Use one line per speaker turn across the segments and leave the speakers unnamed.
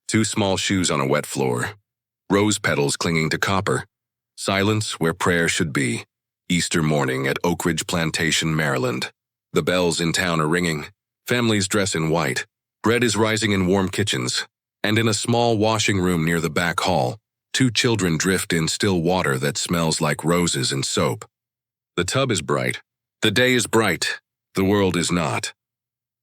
Two small shoes on a wet floor. Rose petals clinging to copper. Silence where prayer should be. Easter morning at Oakridge Plantation, Maryland. The bells in town are ringing. Families dress in white. Bread is rising in warm kitchens. And in a small washing room near the back hall, two children drift in still water that smells like roses and soap. The tub is bright. The day is bright. The world is not.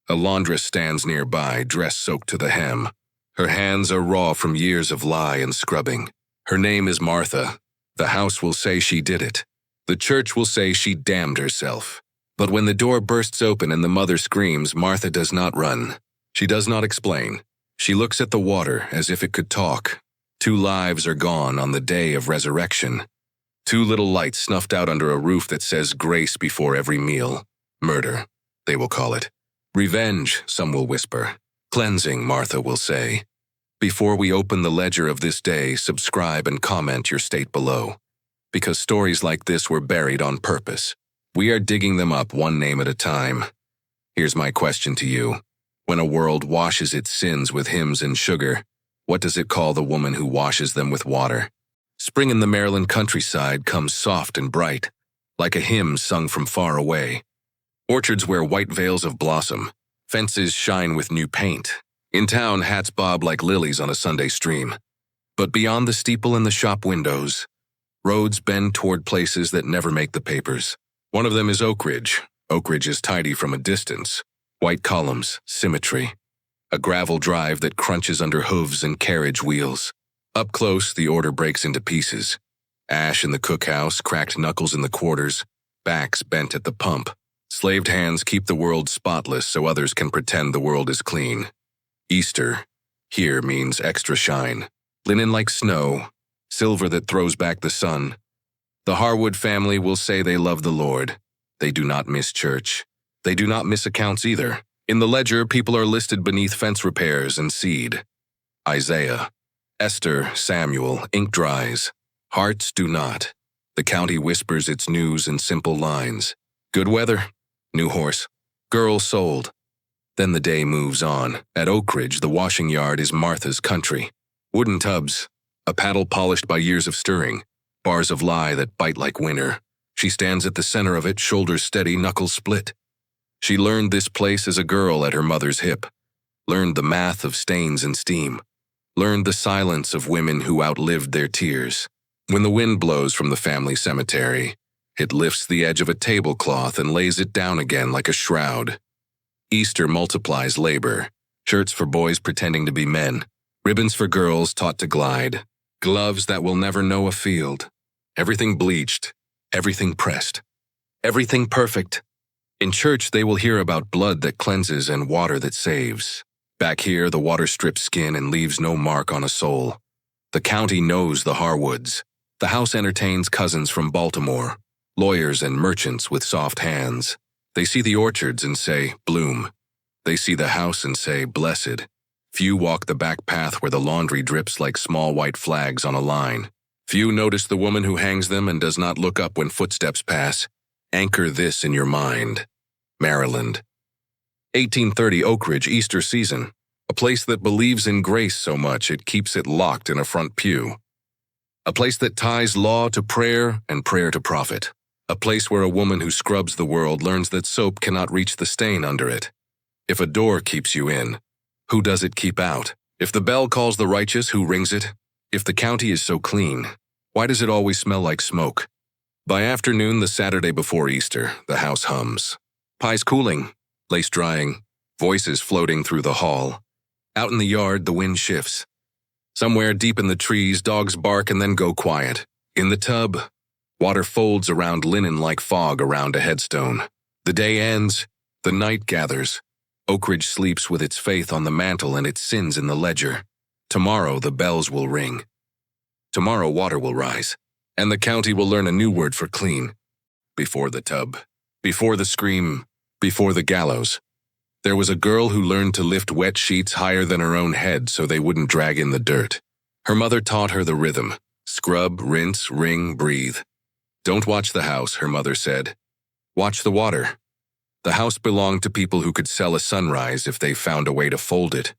A laundress stands nearby, dress soaked to the hem. Her hands are raw from years of lie and scrubbing. Her name is Martha. The house will say she did it. The church will say she damned herself. But when the door bursts open and the mother screams, Martha does not run. She does not explain. She looks at the water as if it could talk. Two lives are gone on the day of resurrection. Two little lights snuffed out under a roof that says grace before every meal. Murder, they will call it. Revenge, some will whisper. Cleansing, Martha will say. Before we open the ledger of this day, subscribe and comment your state below. Because stories like this were buried on purpose. We are digging them up one name at a time. Here's my question to you. When a world washes its sins with hymns and sugar, what does it call the woman who washes them with water? Spring in the Maryland countryside comes soft and bright, like a hymn sung from far away. Orchards wear white veils of blossom. Fences shine with new paint. In town, hats bob like lilies on a Sunday stream. But beyond the steeple and the shop windows, roads bend toward places that never make the papers. One of them is Oakridge. Oakridge is tidy from a distance. White columns, symmetry. A gravel drive that crunches under hooves and carriage wheels. Up close, the order breaks into pieces. Ash in the cookhouse, cracked knuckles in the quarters, backs bent at the pump. Slaved hands keep the world spotless so others can pretend the world is clean. Easter, here means extra shine. Linen like snow, silver that throws back the sun. The Harwood family will say they love the Lord. They do not miss church. They do not miss accounts either. In the ledger, people are listed beneath fence repairs and seed. Isaiah, Esther, Samuel, ink dries. Hearts do not. The county whispers its news in simple lines. Good weather. New horse. Girl sold. Then the day moves on. At Oakridge, the washing yard is Martha's country. Wooden tubs. A paddle polished by years of stirring. Bars of lye that bite like winter. She stands at the center of it, shoulders steady, knuckles split. She learned this place as a girl at her mother's hip. Learned the math of stains and steam. Learned the silence of women who outlived their tears. When the wind blows from the family cemetery, it lifts the edge of a tablecloth and lays it down again like a shroud. Easter multiplies labor. Shirts for boys pretending to be men. Ribbons for girls taught to glide. Gloves that will never know a field. Everything bleached. Everything pressed. Everything perfect. In church, they will hear about blood that cleanses and water that saves. Back here, the water strips skin and leaves no mark on a soul. The county knows the Harwoods. The house entertains cousins from Baltimore. Lawyers and merchants with soft hands. They see the orchards and say, bloom. They see the house and say, blessed. Few walk the back path where the laundry drips like small white flags on a line. Few notice the woman who hangs them and does not look up when footsteps pass. Anchor this in your mind. Maryland. 1830 Oakridge Easter season. A place that believes in grace so much it keeps it locked in a front pew. A place that ties law to prayer and prayer to profit. A place where a woman who scrubs the world learns that soap cannot reach the stain under it. If a door keeps you in, who does it keep out? If the bell calls the righteous, who rings it? If the county is so clean, why does it always smell like smoke? By afternoon, the Saturday before Easter, the house hums. Pies cooling, lace drying, voices floating through the hall. Out in the yard, the wind shifts. Somewhere deep in the trees, dogs bark and then go quiet. In the tub, water folds around linen like fog around a headstone. The day ends, the night gathers. Oakridge sleeps with its faith on the mantle and its sins in the ledger. Tomorrow the bells will ring. Tomorrow water will rise, and the county will learn a new word for clean. Before the tub, before the scream, before the gallows. There was a girl who learned to lift wet sheets higher than her own head so they wouldn't drag in the dirt. Her mother taught her the rhythm. Scrub, rinse, wring, breathe. Don't watch the house, her mother said. Watch the water. The house belonged to people who could sell a sunrise if they found a way to fold it.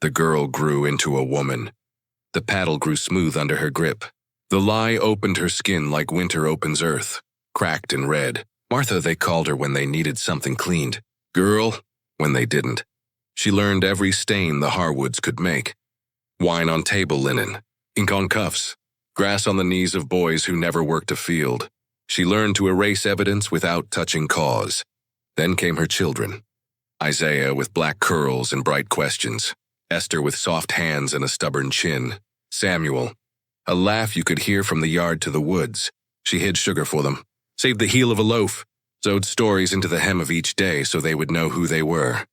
The girl grew into a woman. The paddle grew smooth under her grip. The lie opened her skin like winter opens earth, cracked and red. Martha, they called her when they needed something cleaned. Girl, when they didn't. She learned every stain the Harwoods could make. Wine on table linen, ink on cuffs, grass on the knees of boys who never worked a field. She learned to erase evidence without touching cause. Then came her children. Isaiah with black curls and bright questions. Esther with soft hands and a stubborn chin. Samuel, a laugh you could hear from the yard to the woods. She hid sugar for them, saved the heel of a loaf, sewed stories into the hem of each day so they would know who they were.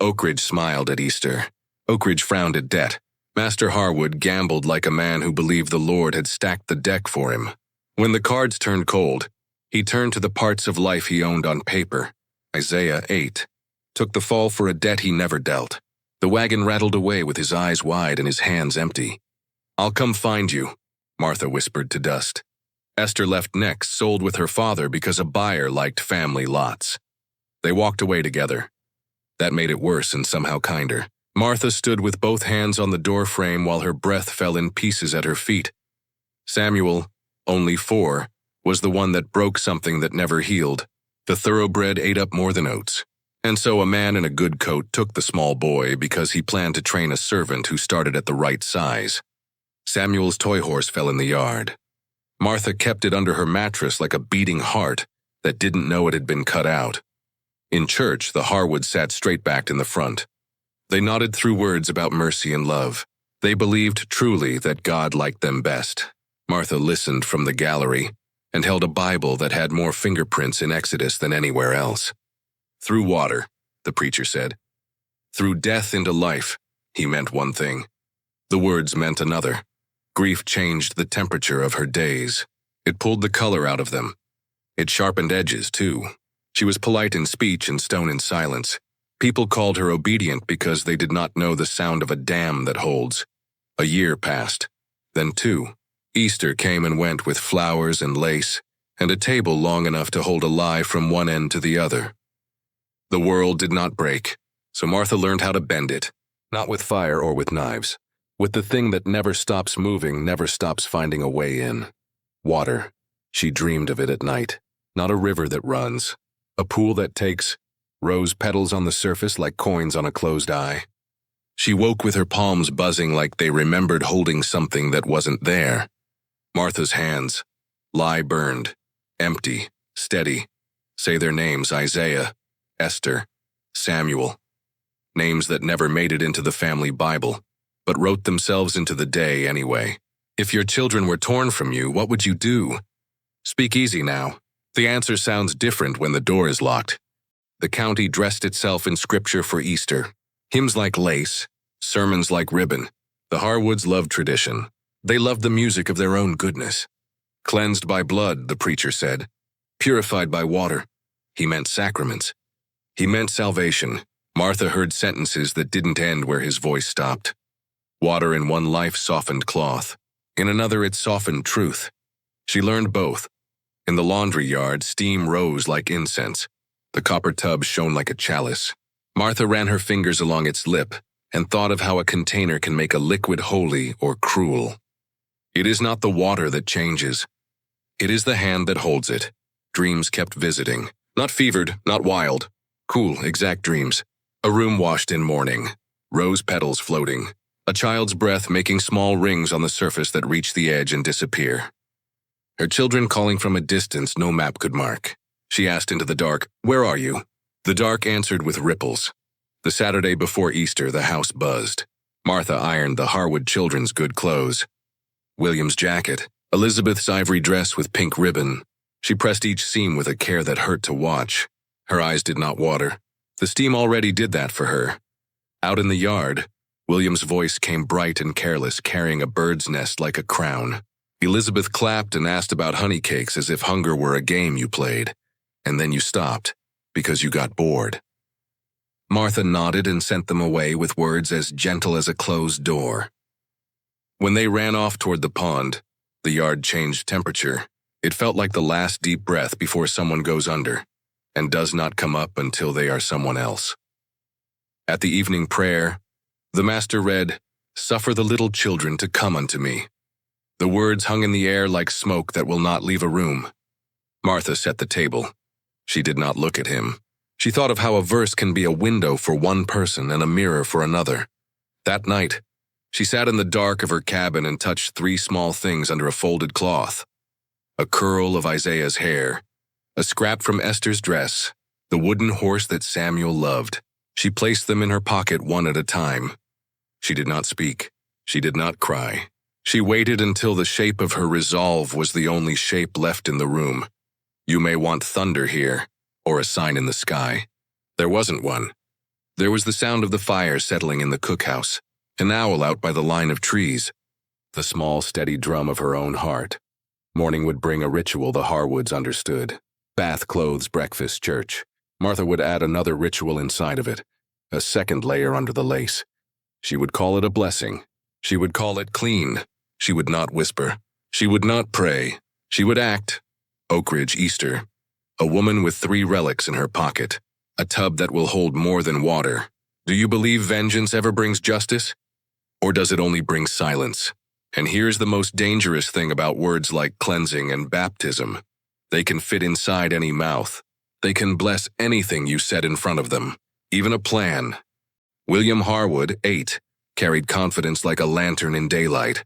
Oakridge smiled at Easter. Oakridge frowned at debt. Master Harwood gambled like a man who believed the Lord had stacked the deck for him. When the cards turned cold, he turned to the parts of life he owned on paper. Isaiah ate, took the fall for a debt he never dealt. The wagon rattled away with his eyes wide and his hands empty. I'll come find you, Martha whispered to dust. Esther left next, sold with her father because a buyer liked family lots. They walked away together. That made it worse and somehow kinder. Martha stood with both hands on the door frame while her breath fell in pieces at her feet. Samuel, only 4, was the one that broke something that never healed. The thoroughbred ate up more than oats. And so a man in a good coat took the small boy because he planned to train a servant who started at the right size. Samuel's toy horse fell in the yard. Martha kept it under her mattress like a beating heart that didn't know it had been cut out. In church, the Harwoods sat straight-backed in the front. They nodded through words about mercy and love. They believed truly that God liked them best. Martha listened from the gallery and held a Bible that had more fingerprints in Exodus than anywhere else. Through water, the preacher said. Through death into life, he meant one thing. The words meant another. Grief changed the temperature of her days. It pulled the color out of them. It sharpened edges, too. She was polite in speech and stone in silence. People called her obedient because they did not know the sound of a dam that holds. A year passed. Then 2. Easter came and went with flowers and lace, and a table long enough to hold a lie from one end to the other. The world did not break, so Martha learned how to bend it, not with fire or with knives, with the thing that never stops moving, never stops finding a way in. Water. She dreamed of it at night, not a river that runs, a pool that takes, rose petals on the surface like coins on a closed eye. She woke with her palms buzzing like they remembered holding something that wasn't there. Martha's hands, lie burned, empty, steady, say their names: Isaiah, Esther, Samuel. Names that never made it into the family Bible, but wrote themselves into the day anyway. If your children were torn from you, what would you do? Speak easy now. The answer sounds different when the door is locked. The county dressed itself in scripture for Easter. Hymns like lace, sermons like ribbon. The Harwoods loved tradition. They loved the music of their own goodness. Cleansed by blood, the preacher said. Purified by water. He meant sacraments. He meant salvation. Martha heard sentences that didn't end where his voice stopped. Water in one life softened cloth. In another, it softened truth. She learned both. In the laundry yard, steam rose like incense. The copper tub shone like a chalice. Martha ran her fingers along its lip and thought of how a container can make a liquid holy or cruel. It is not the water that changes. It is the hand that holds it. Dreams kept visiting. Not fevered, not wild. Cool, exact dreams. A room washed in morning. Rose petals floating. A child's breath making small rings on the surface that reach the edge and disappear. Her children calling from a distance no map could mark. She asked into the dark, "Where are you?" The dark answered with ripples. The Saturday before Easter, the house buzzed. Martha ironed the Harwood children's good clothes. William's jacket, Elizabeth's ivory dress with pink ribbon. She pressed each seam with a care that hurt to watch. Her eyes did not water. The steam already did that for her. Out in the yard, William's voice came bright and careless, carrying a bird's nest like a crown. Elizabeth clapped and asked about honey cakes as if hunger were a game you played, and then you stopped because you got bored. Martha nodded and sent them away with words as gentle as a closed door. When they ran off toward the pond, the yard changed temperature. It felt like the last deep breath before someone goes under and does not come up until they are someone else. At the evening prayer, The master read, "Suffer the little children to come unto me." The words hung in the air like smoke that will not leave a room. Martha set the table. She did not look at him. She thought of how a verse can be a window for one person and a mirror for another. That night, she sat in the dark of her cabin and touched 3 small things under a folded cloth. A curl of Isaiah's hair, a scrap from Esther's dress, the wooden horse that Samuel loved. She placed them in her pocket one at a time. She did not speak. She did not cry. She waited until the shape of her resolve was the only shape left in the room. You may want thunder here, or a sign in the sky. There wasn't one. There was the sound of the fire settling in the cookhouse, an owl out by the line of trees, the small, steady drum of her own heart. Morning would bring a ritual the Harwoods understood. Bath, clothes, breakfast, church. Martha would add another ritual inside of it, a second layer under the lace. She would call it a blessing. She would call it clean. She would not whisper. She would not pray. She would act. Oakridge, Easter. A woman with 3 relics in her pocket. A tub that will hold more than water. Do you believe vengeance ever brings justice? Or does it only bring silence? And here's the most dangerous thing about words like cleansing and baptism. They can fit inside any mouth. They can bless anything you set in front of them, even a plan. William Harwood, 8, carried confidence like a lantern in daylight.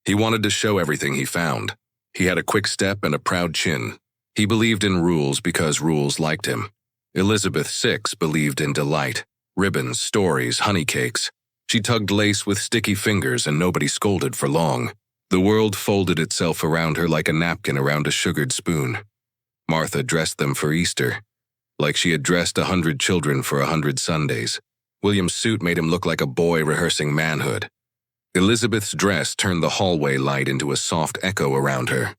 He wanted to show everything he found. He had a quick step and a proud chin. He believed in rules because rules liked him. Elizabeth, 6, believed in delight. Ribbons, stories, honey cakes. She tugged lace with sticky fingers and nobody scolded for long. The world folded itself around her like a napkin around a sugared spoon. Martha dressed them for Easter, like she had dressed 100 children for 100 Sundays. William's suit made him look like a boy rehearsing manhood. Elizabeth's dress turned the hallway light into a soft echo around her.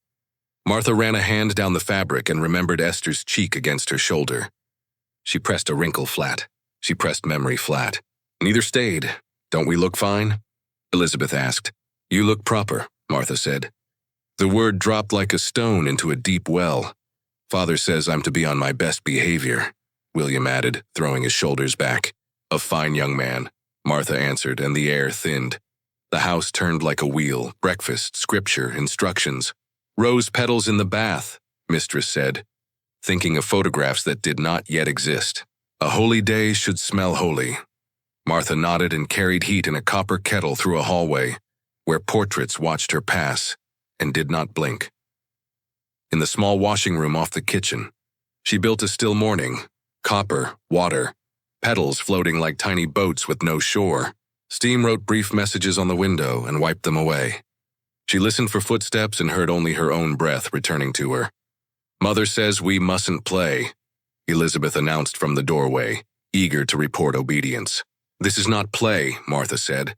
Martha ran a hand down the fabric and remembered Esther's cheek against her shoulder. She pressed a wrinkle flat. She pressed memory flat. Neither stayed. Don't we look fine? Elizabeth asked. You look proper, Martha said. The word dropped like a stone into a deep well. Father says I'm to be on my best behavior, William added, throwing his shoulders back. A fine young man, Martha answered, and the air thinned. The house turned like a wheel, breakfast, scripture, instructions. Rose petals in the bath, Mistress said, thinking of photographs that did not yet exist. A holy day should smell holy. Martha nodded and carried heat in a copper kettle through a hallway, where portraits watched her pass and did not blink. In the small washing room off the kitchen, she built a still morning, copper, water, petals floating like tiny boats with no shore. Steam wrote brief messages on the window and wiped them away. She listened for footsteps and heard only her own breath returning to her. Mother says we mustn't play, Elizabeth announced from the doorway, eager to report obedience. This is not play, Martha said.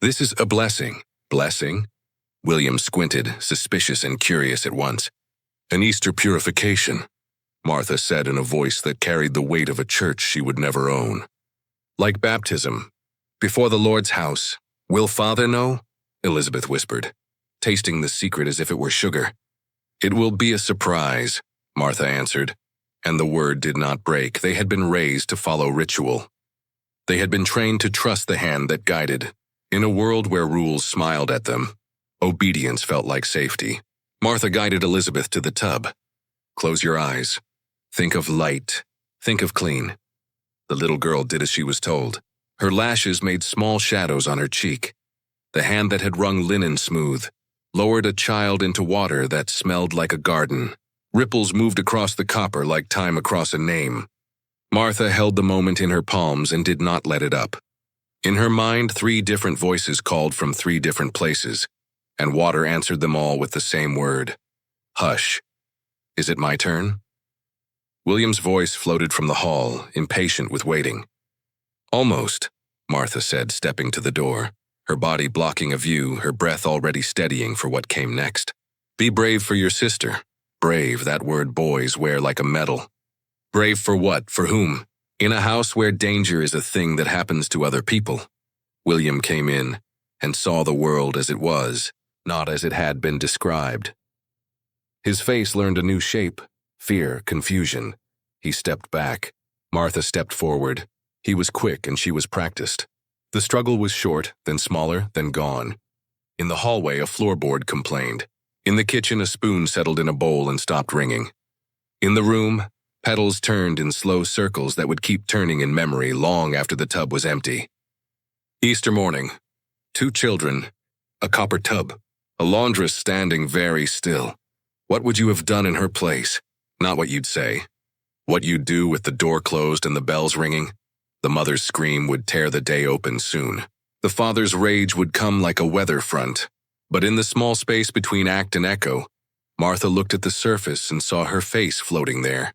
This is a blessing. Blessing? William squinted, suspicious and curious at once. An Easter purification, Martha said in a voice that carried the weight of a church she would never own. Like baptism. Before the Lord's house. Will Father know? Elizabeth whispered, tasting the secret as if it were sugar. It will be a surprise, Martha answered, and the word did not break. They had been raised to follow ritual. They had been trained to trust the hand that guided. In a world where rules smiled at them, obedience felt like safety. Martha guided Elizabeth to the tub. Close your eyes. Think of light. Think of clean. The little girl did as she was told. Her lashes made small shadows on her cheek. The hand that had wrung linen smooth lowered a child into water that smelled like a garden. Ripples moved across the copper like time across a name. Martha held the moment in her palms and did not let it up. In her mind, 3 different voices called from 3 different places, and water answered them all with the same word. Hush. Is it my turn? William's voice floated from the hall, impatient with waiting. Almost, Martha said, stepping to the door, her body blocking a view, her breath already steadying for what came next. Be brave for your sister. Brave, that word boys wear like a medal. Brave for what? For whom? In a house where danger is a thing that happens to other people. William came in and saw the world as it was, not as it had been described. His face learned a new shape, fear, confusion. He stepped back. Martha stepped forward. He was quick and she was practiced. The struggle was short, then smaller, then gone. In the hallway, a floorboard complained. In the kitchen, a spoon settled in a bowl and stopped ringing. In the room, petals turned in slow circles that would keep turning in memory long after the tub was empty. Easter morning. 2 children, a copper tub, a laundress standing very still. What would you have done in her place? Not what you'd say. What you'd do with the door closed and the bells ringing? The mother's scream would tear the day open soon. The father's rage would come like a weather front. But in the small space between act and echo, Martha looked at the surface and saw her face floating there.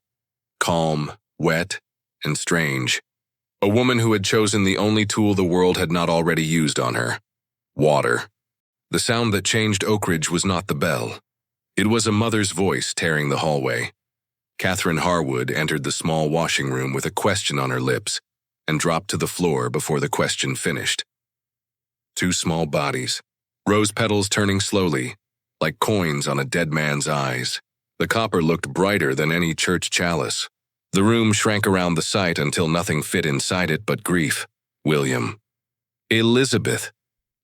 Calm, wet, and strange. A woman who had chosen the only tool the world had not already used on her. Water. The sound that changed Oakridge was not the bell. It was a mother's voice tearing the hallway. Catherine Harwood entered the small washing room with a question on her lips and dropped to the floor before the question finished. 2 small bodies, rose petals turning slowly, like coins on a dead man's eyes. The copper looked brighter than any church chalice. The room shrank around the sight until nothing fit inside it but grief. William. Elizabeth.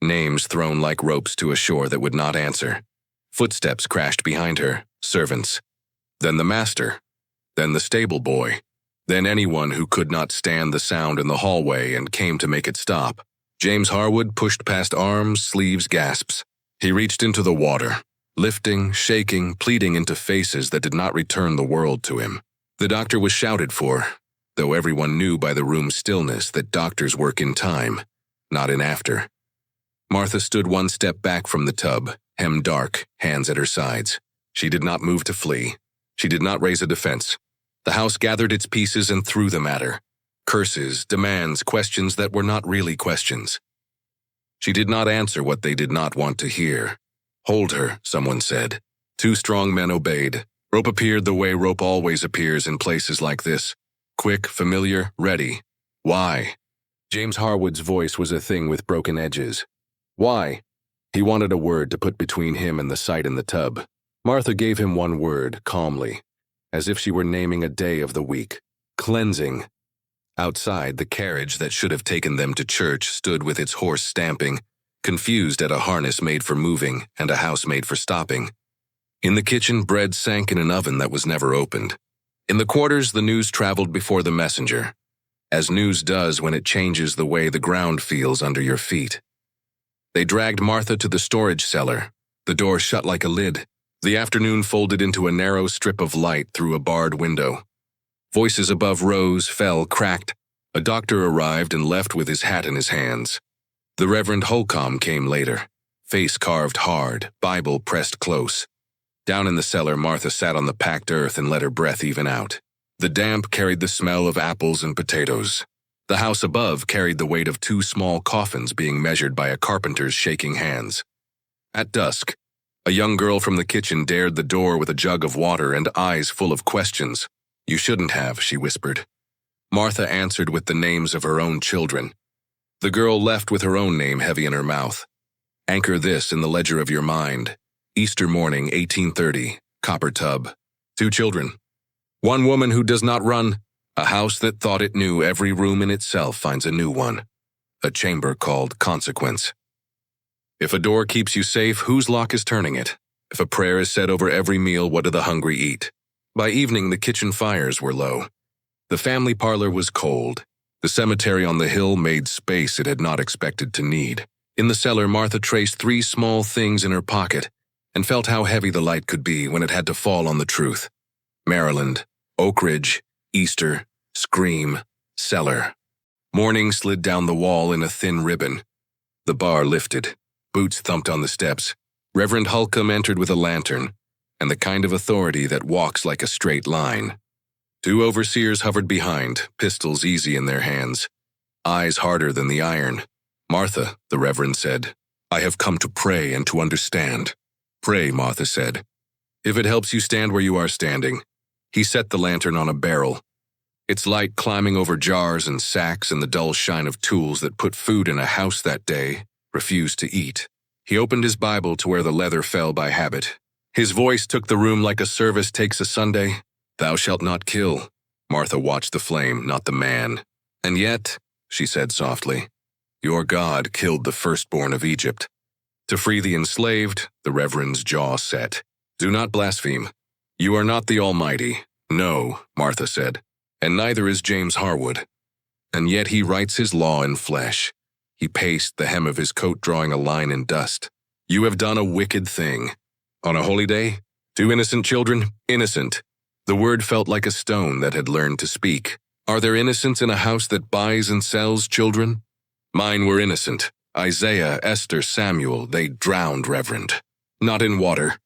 Names thrown like ropes to a shore that would not answer. Footsteps crashed behind her. Servants. Then the master. Then the stable boy. Then anyone who could not stand the sound in the hallway and came to make it stop. James Harwood pushed past arms, sleeves, gasps. He reached into the water, lifting, shaking, pleading into faces that did not return the world to him. The doctor was shouted for, though everyone knew by the room's stillness that doctors work in time, not in after. Martha stood 1 step back from the tub, hem dark, hands at her sides. She did not move to flee. She did not raise a defense. The house gathered its pieces and threw them at her. Curses, demands, questions that were not really questions. She did not answer what they did not want to hear. Hold her, someone said. 2 strong men obeyed. Rope appeared the way rope always appears in places like this. Quick, familiar, ready. Why? James Harwood's voice was a thing with broken edges. Why? He wanted a word to put between him and the sight in the tub. Martha gave him 1 word, calmly, as if she were naming a day of the week. Cleansing. Outside, the carriage that should have taken them to church stood with its horse stamping, confused at a harness made for moving and a house made for stopping. In the kitchen, bread sank in an oven that was never opened. In the quarters, the news traveled before the messenger, as news does when it changes the way the ground feels under your feet. They dragged Martha to the storage cellar, the door shut like a lid. The afternoon folded into a narrow strip of light through a barred window. Voices above rose, fell, cracked. A doctor arrived and left with his hat in his hands. The Reverend Holcomb came later, face carved hard, Bible pressed close. Down in the cellar, Martha sat on the packed earth and let her breath even out. The damp carried the smell of apples and potatoes. The house above carried the weight of 2 small coffins being measured by a carpenter's shaking hands. At dusk, a young girl from the kitchen dared the door with a jug of water and eyes full of questions. You shouldn't have, she whispered. Martha answered with the names of her own children. The girl left with her own name heavy in her mouth. Anchor this in the ledger of your mind. Easter morning, 1830, copper tub. 2 children. 1 woman who does not run. A house that thought it knew every room in itself finds a new one. A chamber called consequence. If a door keeps you safe, whose lock is turning it? If a prayer is said over every meal, what do the hungry eat? By evening, the kitchen fires were low. The family parlor was cold. The cemetery on the hill made space it had not expected to need. In the cellar, Martha traced 3 small things in her pocket and felt how heavy the light could be when it had to fall on the truth. Maryland, Oakridge, Easter, scream, cellar. Morning slid down the wall in a thin ribbon. The bar lifted. Boots thumped on the steps. Reverend Holcomb entered with a lantern, and the kind of authority that walks like a straight line. 2 overseers hovered behind, pistols easy in their hands, eyes harder than the iron. Martha, the Reverend said, I have come to pray and to understand. Pray, Martha said. If it helps you stand where you are standing. He set the lantern on a barrel, its light climbing over jars and sacks and the dull shine of tools that put food in a house that day, refused to eat. He opened his Bible to where the leather fell by habit. His voice took the room like a service takes a Sunday. Thou shalt not kill. Martha watched the flame, not the man. And yet, she said softly, Your God killed the firstborn of Egypt. To free the enslaved, the Reverend's jaw set. Do not blaspheme. You are not the Almighty. No, Martha said, and neither is James Harwood. And yet he writes his law in flesh. He paced the hem of his coat, drawing a line in dust. You have done a wicked thing. On a holy day? 2 innocent children? Innocent. The word felt like a stone that had learned to speak. Are there innocents in a house that buys and sells children? Mine were innocent. Isaiah, Esther, Samuel, they drowned, Reverend. Not in water.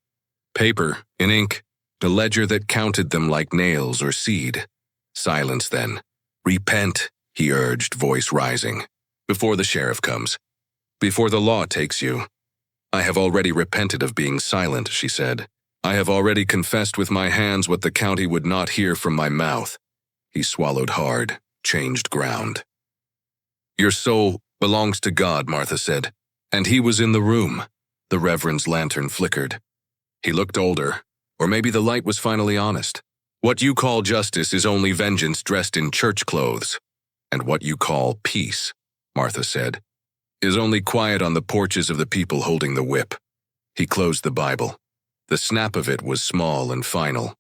Paper, in ink, the ledger that counted them like nails or seed. Silence then. Repent, he urged, voice rising. Before the sheriff comes. Before the law takes you. I have already repented of being silent, she said. I have already confessed with my hands what the county would not hear from my mouth. He swallowed hard, changed ground. Your soul belongs to God, Martha said, and he was in the room. The Reverend's lantern flickered. He looked older, or maybe the light was finally honest. What you call justice is only vengeance dressed in church clothes. And what you call peace, Martha said, is only quiet on the porches of the people holding the whip. He closed the Bible. The snap of it was small and final.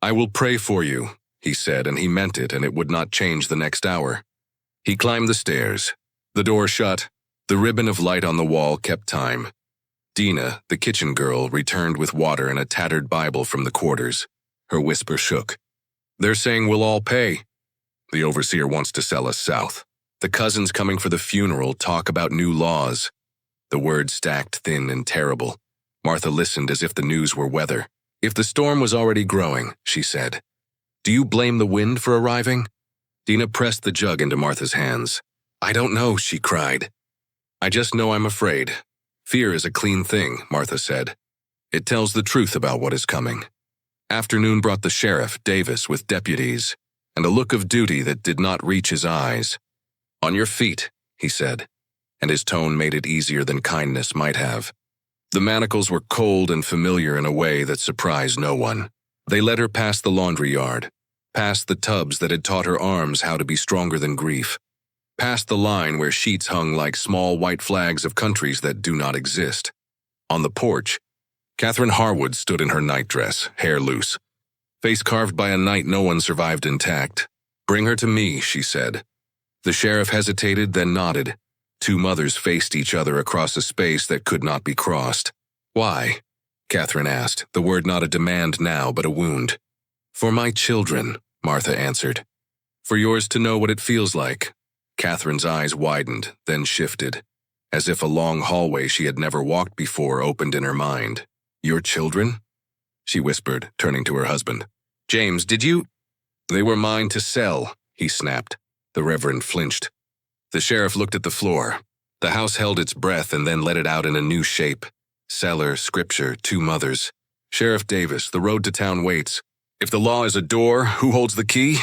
I will pray for you, he said, and he meant it, and it would not change the next hour. He climbed the stairs. The door shut. The ribbon of light on the wall kept time. Dina, the kitchen girl, returned with water and a tattered Bible from the quarters. Her whisper shook. They're saying we'll all pay. The overseer wants to sell us south. The cousins coming for the funeral talk about new laws. The words stacked thin and terrible. Martha listened as if the news were weather. If the storm was already growing, she said. Do you blame the wind for arriving? Dina pressed the jug into Martha's hands. I don't know, she cried. I just know I'm afraid. Fear is a clean thing, Martha said. It tells the truth about what is coming. Afternoon brought the sheriff, Davis, with deputies, and a look of duty that did not reach his eyes. On your feet, he said, and his tone made it easier than kindness might have. The manacles were cold and familiar in a way that surprised no one. They led her past the laundry yard, past the tubs that had taught her arms how to be stronger than grief, past the line where sheets hung like small white flags of countries that do not exist. On the porch, Catherine Harwood stood in her nightdress, hair loose, face carved by a knight no one survived intact. Bring her to me, she said. The sheriff hesitated, then nodded. 2 mothers faced each other across a space that could not be crossed. Why? Catherine asked, the word not a demand now, but a wound. For my children, Martha answered. For yours to know what it feels like. Catherine's eyes widened, then shifted, as if a long hallway she had never walked before opened in her mind. Your children? She whispered, turning to her husband. James, did you? They were mine to sell, he snapped. The Reverend flinched. The sheriff looked at the floor. The house held its breath and then let it out in a new shape. Cellar, scripture, 2 mothers. Sheriff Davis, the road to town waits. If the law is a door, who holds the key?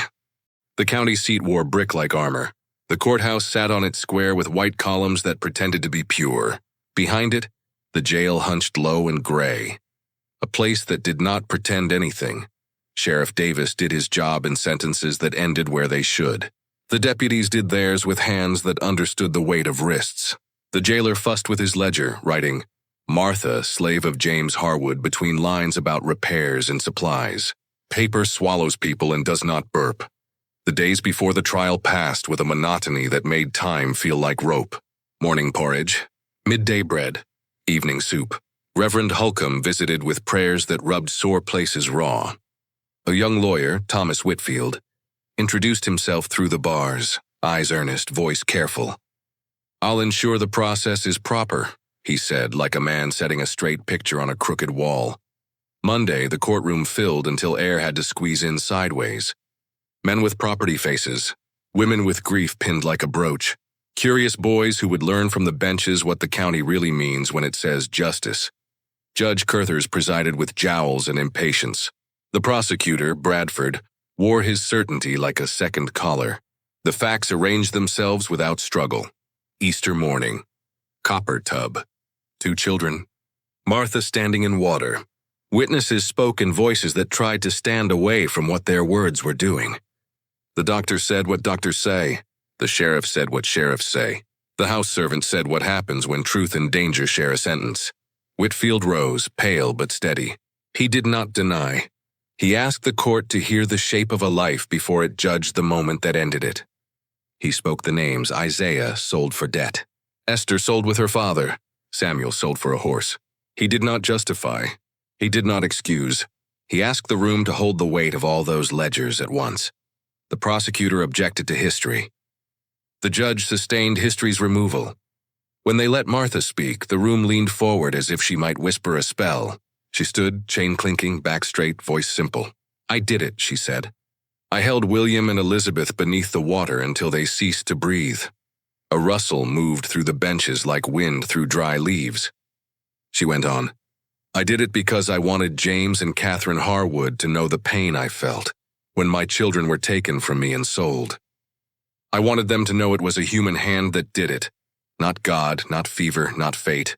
The county seat wore brick-like armor. The courthouse sat on its square with white columns that pretended to be pure. Behind it, the jail hunched low and gray. A place that did not pretend anything. Sheriff Davis did his job in sentences that ended where they should. The deputies did theirs with hands that understood the weight of wrists. The jailer fussed with his ledger, writing, Martha, slave of James Harwood, between lines about repairs and supplies. Paper swallows people and does not burp. The days before the trial passed with a monotony that made time feel like rope. Morning porridge, midday bread, evening soup. Reverend Holcomb visited with prayers that rubbed sore places raw. A young lawyer, Thomas Whitfield, introduced himself through the bars, eyes earnest, voice careful. I'll ensure the process is proper, he said, like a man setting a straight picture on a crooked wall. Monday, the courtroom filled until air had to squeeze in sideways. Men with property faces, women with grief pinned like a brooch, curious boys who would learn from the benches what the county really means when it says justice. Judge Curthers presided with jowls and impatience. The prosecutor, Bradford, wore his certainty like a second collar. The facts arranged themselves without struggle. Easter morning. Copper tub. 2 children. Martha standing in water. Witnesses spoke in voices that tried to stand away from what their words were doing. The doctor said what doctors say. The sheriff said what sheriffs say. The house servant said what happens when truth and danger share a sentence. Whitfield rose, pale but steady. He did not deny. He asked the court to hear the shape of a life before it judged the moment that ended it. He spoke the names. Isaiah sold for debt. Esther sold with her father. Samuel sold for a horse. He did not justify. He did not excuse. He asked the room to hold the weight of all those ledgers at once. The prosecutor objected to history. The judge sustained history's removal. When they let Martha speak, the room leaned forward as if she might whisper a spell. She stood, chain clinking, back straight, voice simple. "I did it," she said. "I held William and Elizabeth beneath the water until they ceased to breathe." A rustle moved through the benches like wind through dry leaves. She went on, "I did it because I wanted James and Catherine Harwood to know the pain I felt when my children were taken from me and sold. I wanted them to know it was a human hand that did it, not God, not fever, not fate."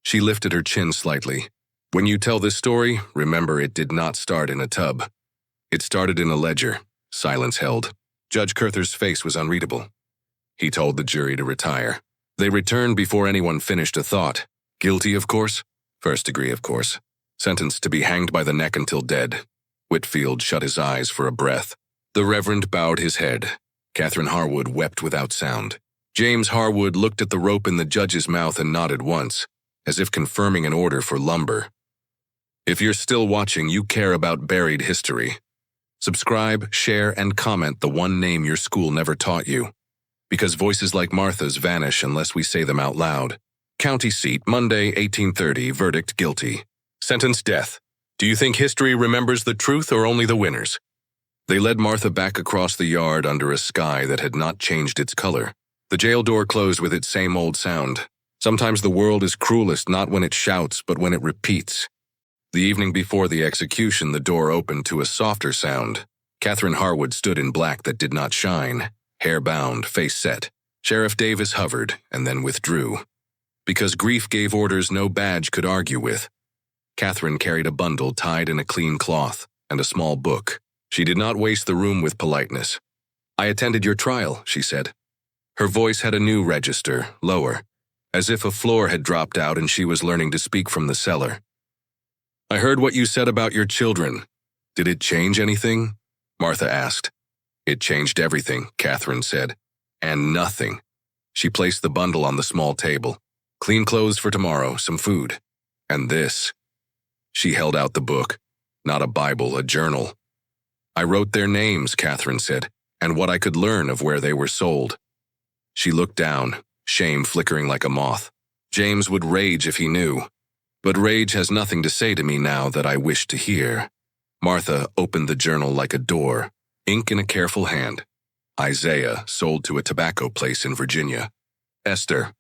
She lifted her chin slightly. "When you tell this story, remember it did not start in a tub. It started in a ledger." Silence held. Judge Curther's face was unreadable. He told the jury to retire. They returned before anyone finished a thought. Guilty, of course. First degree, of course. Sentenced to be hanged by the neck until dead. Whitfield shut his eyes for a breath. The Reverend bowed his head. Catherine Harwood wept without sound. James Harwood looked at the rope in the judge's mouth and nodded once, as if confirming an order for lumber. If you're still watching, you care about buried history. Subscribe, share, and comment the one name your school never taught you. Because voices like Martha's vanish unless we say them out loud. County seat, Monday, 1830, verdict guilty. Sentence death. Do you think history remembers the truth or only the winners? They led Martha back across the yard under a sky that had not changed its color. The jail door closed with its same old sound. Sometimes the world is cruelest not when it shouts, but when it repeats. The evening before the execution, the door opened to a softer sound. Catherine Harwood stood in black that did not shine, hair bound, face set. Sheriff Davis hovered and then withdrew. Because grief gave orders no badge could argue with. Catherine carried a bundle tied in a clean cloth and a small book. She did not waste the room with politeness. "I attended your trial," she said. Her voice had a new register, lower, as if a floor had dropped out and she was learning to speak from the cellar. "I heard what you said about your children. Did it change anything?" Martha asked. "It changed everything," Catherine said. "And nothing." She placed the bundle on the small table. "Clean clothes for tomorrow, some food. And this." She held out the book. Not a Bible, a journal. "I wrote their names," Catherine said, "and what I could learn of where they were sold." She looked down, shame flickering like a moth. James would rage if he knew. But rage has nothing to say to me now that I wish to hear. Martha opened the journal like a door, ink in a careful hand. Isaiah sold to a tobacco place in Virginia. Esther,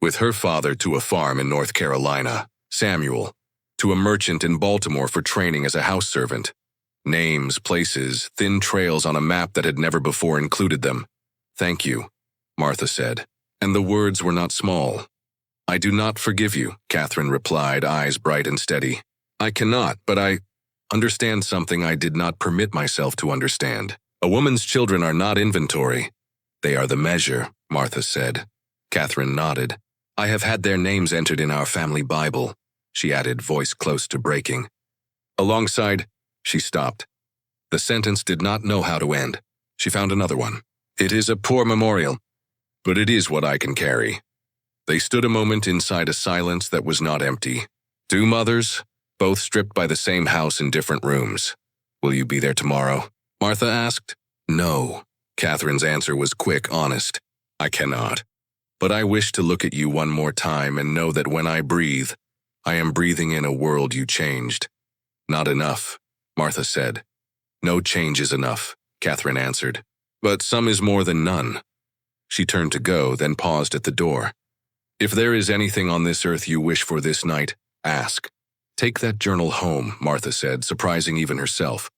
with her father to a farm in North Carolina. Samuel, to a merchant in Baltimore for training as a house servant. Names, places, thin trails on a map that had never before included them. "Thank you," Martha said, and the words were not small. "I do not forgive you," Catherine replied, eyes bright and steady. "I cannot, but I understand something I did not permit myself to understand. A woman's children are not inventory. They are the measure," Martha said. Catherine nodded. "I have had their names entered in our family Bible," she added, voice close to breaking. Alongside, she stopped. The sentence did not know how to end. She found another one. "It is a poor memorial, but it is what I can carry." They stood a moment inside a silence that was not empty. Two mothers, both stripped by the same house in different rooms. "Will you be there tomorrow?" Martha asked. "No." Catherine's answer was quick, honest. "I cannot. But I wish to look at you one more time and know that when I breathe, I am breathing in a world you changed." "Not enough," Martha said. "No change is enough," Catherine answered. "But some is more than none." She turned to go, then paused at the door. "If there is anything on this earth you wish for this night, ask." "Take that journal home," Martha said, surprising even herself.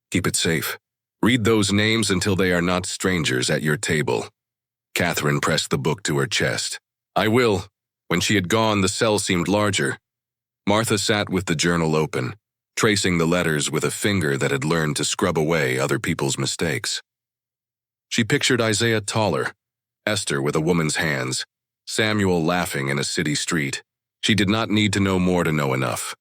"Keep it safe. Read those names until they are not strangers at your table." Catherine pressed the book to her chest. "I will." When she had gone, the cell seemed larger. Martha sat with the journal open, tracing the letters with a finger that had learned to scrub away other people's mistakes. She pictured Isaiah taller, Esther with a woman's hands, Samuel laughing in a city street. She did not need to know more to know enough.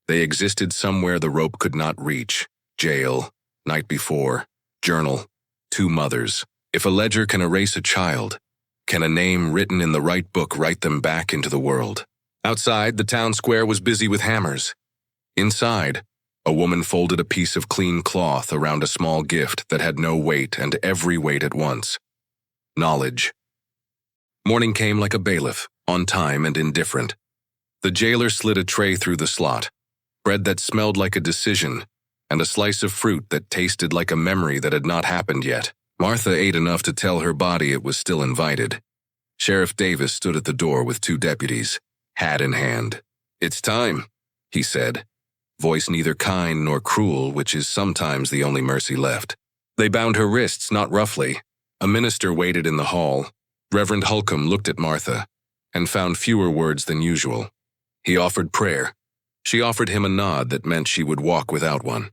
They existed somewhere the rope could not reach. Jail, night before, journal, 2 mothers. If a ledger can erase a child, can a name written in the right book write them back into the world? Outside, the town square was busy with hammers. Inside, a woman folded a piece of clean cloth around a small gift that had no weight and every weight at once. Knowledge. Morning came like a bailiff, on time and indifferent. The jailer slid a tray through the slot, bread that smelled like a decision, and a slice of fruit that tasted like a memory that had not happened yet. Martha ate enough to tell her body it was still invited. Sheriff Davis stood at the door with 2 deputies, hat in hand. "It's time," he said, voice neither kind nor cruel, which is sometimes the only mercy left. They bound her wrists, not roughly. A minister waited in the hall. Reverend Holcomb looked at Martha and found fewer words than usual. He offered prayer. She offered him a nod that meant she would walk without one.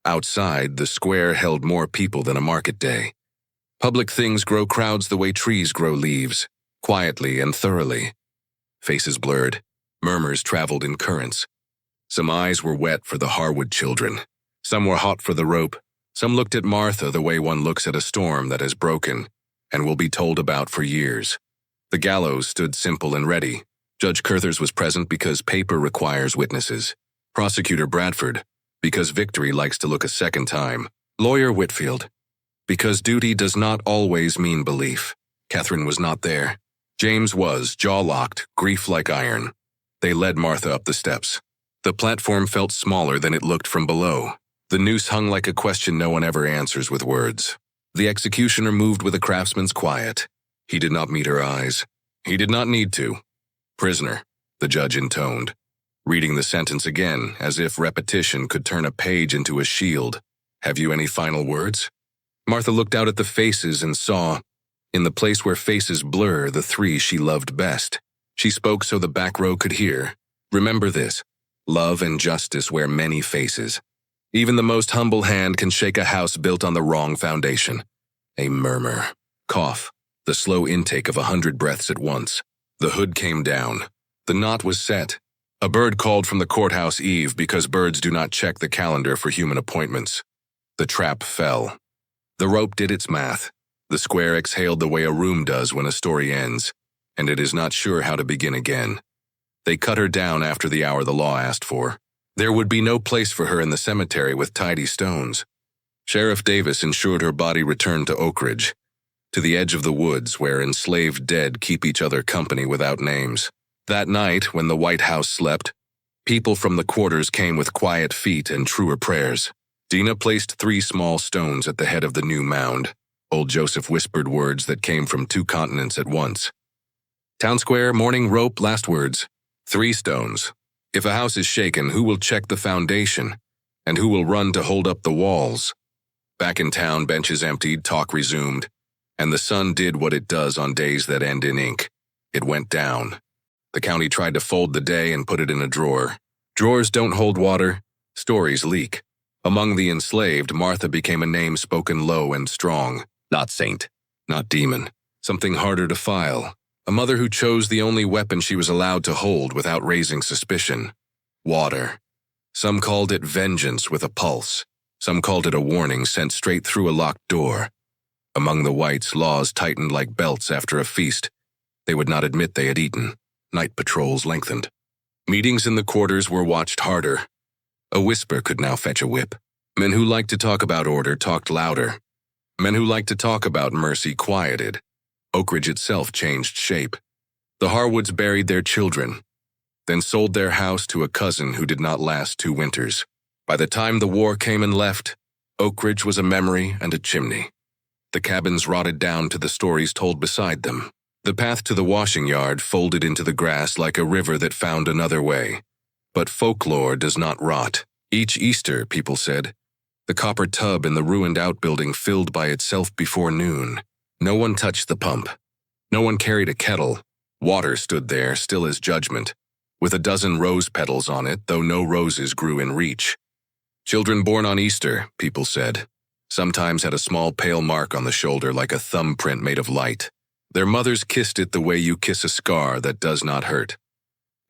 Outside, the square held more people than a market day. Public things grow crowds the way trees grow leaves, quietly and thoroughly. Faces blurred. Murmurs traveled in currents. Some eyes were wet for the Harwood children. Some were hot for the rope. Some looked at Martha the way one looks at a storm that has broken and will be told about for years. The gallows stood simple and ready. Judge Curthers was present because paper requires witnesses. Prosecutor Bradford, because victory likes to look a second time. Lawyer Whitfield, because duty does not always mean belief. Catherine was not there. James was, jaw-locked, grief like iron. They led Martha up the steps. The platform felt smaller than it looked from below. The noose hung like a question no one ever answers with words. The executioner moved with a craftsman's quiet. He did not meet her eyes. He did not need to. "Prisoner," the judge intoned, reading the sentence again, as if repetition could turn a page into a shield. "Have you any final words?" Martha looked out at the faces and saw, in the place where faces blur, the 3 she loved best. She spoke so the back row could hear. "Remember this. Love and justice wear many faces. Even the most humble hand can shake a house built on the wrong foundation." A murmur. Cough. The slow intake of 100 breaths at once. The hood came down. The knot was set. A bird called from the courthouse eve because birds do not check the calendar for human appointments. The trap fell. The rope did its math. The square exhaled the way a room does when a story ends, and it is not sure how to begin again. They cut her down after the hour the law asked for. There would be no place for her in the cemetery with tidy stones. Sheriff Davis ensured her body returned to Oakridge, to the edge of the woods where enslaved dead keep each other company without names. That night, when the White House slept, people from the quarters came with quiet feet and truer prayers. Dina placed 3 small stones at the head of the new mound. Old Joseph whispered words that came from 2 continents at once. Town square, morning, rope, last words. 3 stones. If a house is shaken, who will check the foundation? And who will run to hold up the walls? Back in town, benches emptied, talk resumed, and the sun did what it does on days that end in ink. It went down. The county tried to fold the day and put it in a drawer. Drawers don't hold water. Stories leak. Among the enslaved, Martha became a name spoken low and strong. Not saint. Not demon. Something harder to file. A mother who chose the only weapon she was allowed to hold without raising suspicion. Water. Some called it vengeance with a pulse. Some called it a warning sent straight through a locked door. Among the whites, laws tightened like belts after a feast. They would not admit they had eaten. Night patrols lengthened. Meetings in the quarters were watched harder. A whisper could now fetch a whip. Men who liked to talk about order talked louder. Men who liked to talk about mercy quieted. Oakridge itself changed shape. The Harwoods buried their children, then sold their house to a cousin who did not last 2 winters. By the time the war came and left, Oakridge was a memory and a chimney. The cabins rotted down to the stories told beside them. The path to the washing yard folded into the grass like a river that found another way. But folklore does not rot. Each Easter, people said, the copper tub in the ruined outbuilding filled by itself before noon. No one touched the pump. No one carried a kettle. Water stood there, still as judgment, with a dozen rose petals on it, though no roses grew in reach. Children born on Easter, people said, sometimes had a small pale mark on the shoulder like a thumbprint made of light. Their mothers kissed it the way you kiss a scar that does not hurt.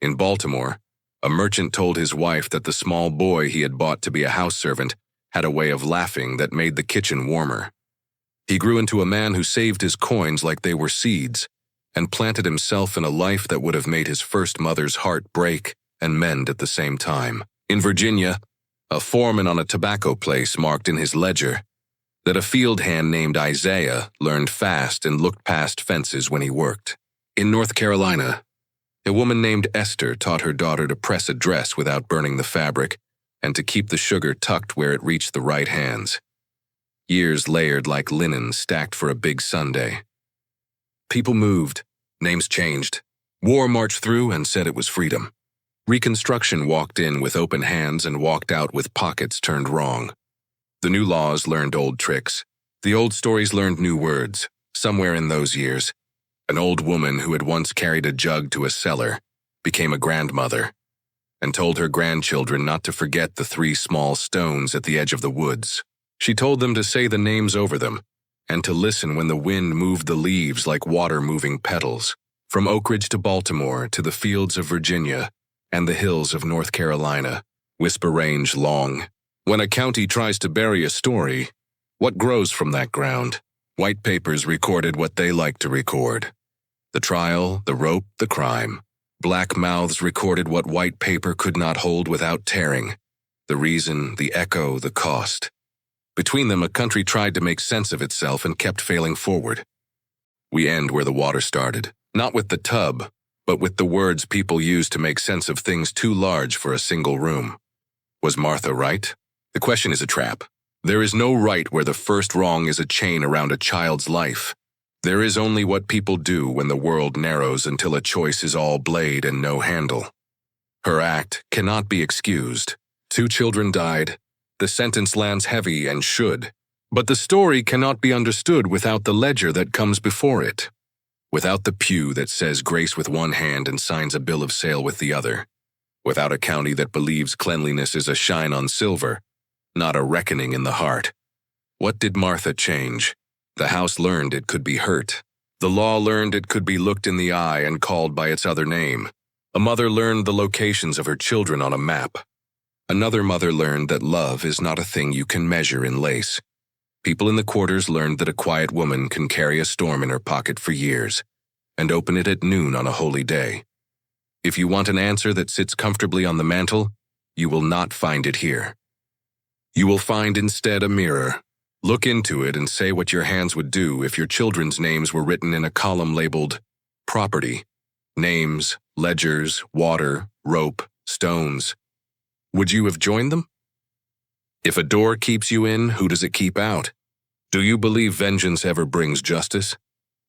In Baltimore, a merchant told his wife that the small boy he had bought to be a house servant had a way of laughing that made the kitchen warmer. He grew into a man who saved his coins like they were seeds and planted himself in a life that would have made his first mother's heart break and mend at the same time. In Virginia, a foreman on a tobacco place marked in his ledger that a field hand named Isaiah learned fast and looked past fences when he worked. In North Carolina, a woman named Esther taught her daughter to press a dress without burning the fabric and to keep the sugar tucked where it reached the right hands. Years layered like linen stacked for a big Sunday. People moved, names changed. War marched through and said it was freedom. Reconstruction walked in with open hands and walked out with pockets turned wrong. The new laws learned old tricks. The old stories learned new words. Somewhere in those years, an old woman who had once carried a jug to a cellar became a grandmother and told her grandchildren not to forget the 3 small stones at the edge of the woods. She told them to say the names over them and to listen when the wind moved the leaves like water moving petals. From Oakridge to Baltimore to the fields of Virginia and the hills of North Carolina, whisper range long. When a county tries to bury a story, what grows from that ground? White papers recorded what they liked to record. The trial, the rope, the crime. Black mouths recorded what white paper could not hold without tearing. The reason, the echo, the cost. Between them, a country tried to make sense of itself and kept failing forward. We end where the water started, not with the tub, but with the words people use to make sense of things too large for a single room. Was Martha right? The question is a trap. There is no right where the first wrong is a chain around a child's life. There is only what people do when the world narrows until a choice is all blade and no handle. Her act cannot be excused. 2 children died. The sentence lands heavy and should. But the story cannot be understood without the ledger that comes before it. Without the pew that says grace with one hand and signs a bill of sale with the other. Without a county that believes cleanliness is a shine on silver, not a reckoning in the heart. What did Martha change? The house learned it could be hurt. The law learned it could be looked in the eye and called by its other name. A mother learned the locations of her children on a map. Another mother learned that love is not a thing you can measure in lace. People in the quarters learned that a quiet woman can carry a storm in her pocket for years and open it at noon on a holy day. If you want an answer that sits comfortably on the mantel, you will not find it here. You will find instead a mirror. Look into it and say what your hands would do if your children's names were written in a column labeled property, names, ledgers, water, rope, stones. Would you have joined them? If a door keeps you in, who does it keep out? Do you believe vengeance ever brings justice?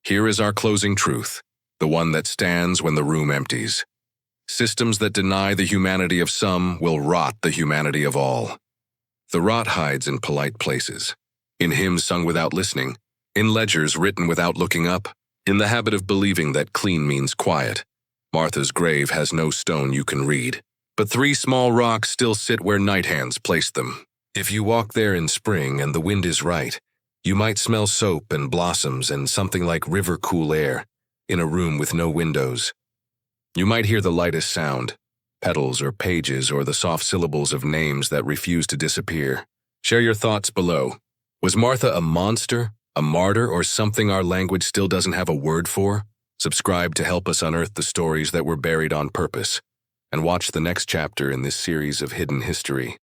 Here is our closing truth, the one that stands when the room empties. Systems that deny the humanity of some will rot the humanity of all. The rot hides in polite places, in hymns sung without listening, in ledgers written without looking up, in the habit of believing that clean means quiet. Martha's grave has no stone you can read, but 3 small rocks still sit where night hands placed them. If you walk there in spring and the wind is right, you might smell soap and blossoms and something like river cool air in a room with no windows. You might hear the lightest sound, petals or pages or the soft syllables of names that refuse to disappear. Share your thoughts below. Was Martha a monster, a martyr, or something our language still doesn't have a word for? Subscribe to help us unearth the stories that were buried on purpose, and watch the next chapter in this series of hidden history.